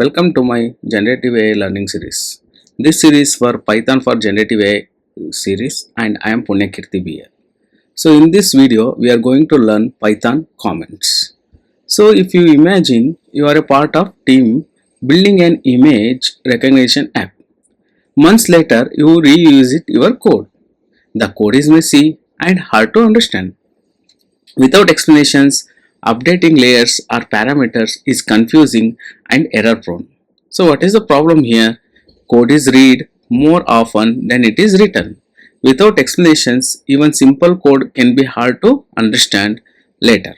Welcome to my Generative AI learning series. This series for Python for Generative AI series and I am Punyakirti BL. So in this video we are going to learn Python comments. So if you imagine you are a part of team building an image recognition app. Months later you reuse your code. The code is messy and hard to understand. Without explanations, updating layers or parameters is confusing and error prone. So what is the problem here? Code is read more often than it is written. Without explanations, even simple code can be hard to understand later.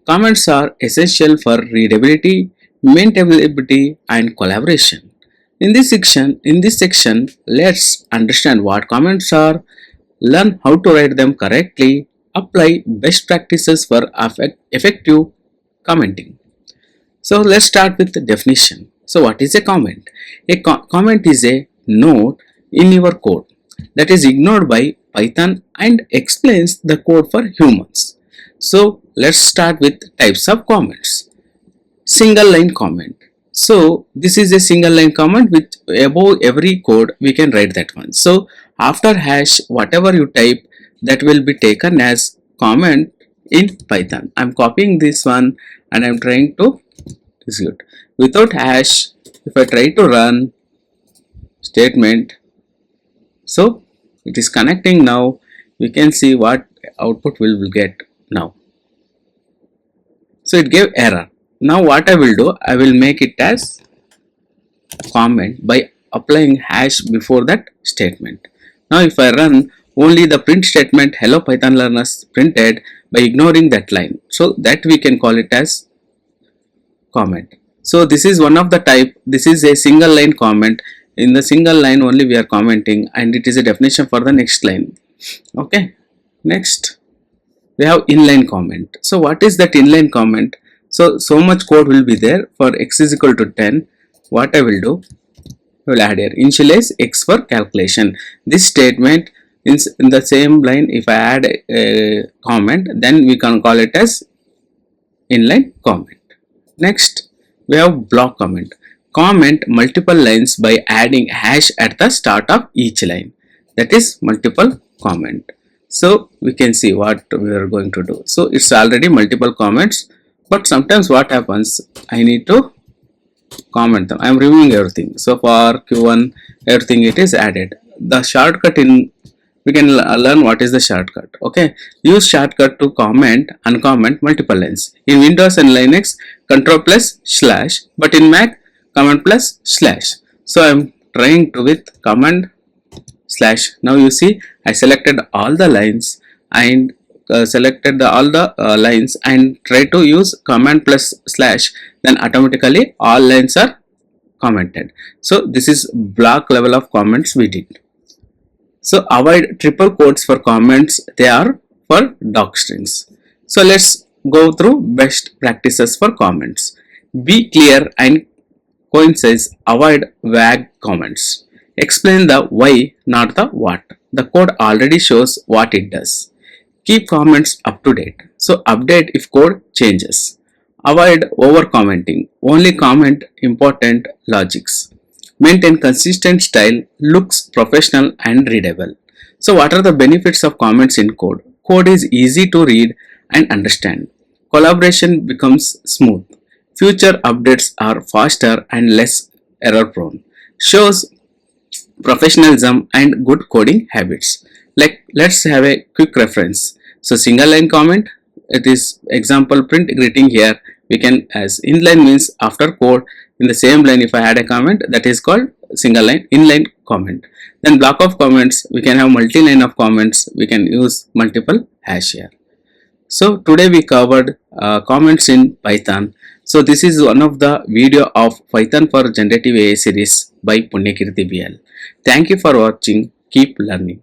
Comments are essential for readability, maintainability, and collaboration. In this section, let's understand what comments are, learn how to write them correctly, apply best practices for effective commenting. So let's start with the definition. So what is a comment? A comment is a note in your code that is ignored by Python and explains the code for humans. So let's start with types of comments. Single line comment. So this is a single line comment with above every code we can write that one. So after hash whatever you type that will be taken as comment in Python. I'm copying this one and I'm trying to execute. Without hash, if I try to run statement, so it is connecting now. We can see what output will get now. So it gave error. Now what I will do, I will make it as comment by applying hash before that statement. Now if I run, only the print statement hello Python learners printed by ignoring that line. So that we can call it as comment. So this is one of the type. This is a single line comment. In the single line only we are commenting and it is a definition for the next line. Okay. Next we have inline comment. So what is that inline comment? So much code will be there. For x is equal to 10, what I will do, I will add here initialize x for calculation. This statement in the same line, if I add a comment, then we can call it as inline comment. Next we have block comment. Comment multiple lines by adding hash at the start of each line. That is multiple comment. So we can see what we are going to do. So it's already multiple comments, but sometimes what happens, I need to comment them. I am removing everything. So for Q1 everything it is added. The shortcut in, we can learn what is the shortcut. Okay, use shortcut to comment uncomment multiple lines. In Windows and Linux control plus slash, but in Mac command plus slash. So I am trying to with command slash. Now you see I selected all the lines and selected all the lines and try to use command plus slash, then automatically all lines are commented. So this is block level of comments we did. So avoid triple quotes for comments, they are for docstrings. So let's go through best practices for comments. Be clear and concise, avoid vague comments. Explain the why, not the what. The code already shows what it does. Keep comments up to date. So update if code changes. Avoid over commenting. Only comment important logics. Maintain consistent style, looks professional and readable. So what are the benefits of comments in code? Code is easy to read and understand. Collaboration becomes smooth. Future updates are faster and less error prone. Shows professionalism and good coding habits. Like let's have a quick reference. So single line comment, it is example print greeting here. We can as inline means after code in the same line if I add a comment, that is called single line inline comment. Then block of comments, we can have multi-line of comments, we can use multiple hash here. So today we covered comments in Python. So this is one of the video of Python for Generative AI series by Punyakirti BL. Thank you for watching. Keep learning.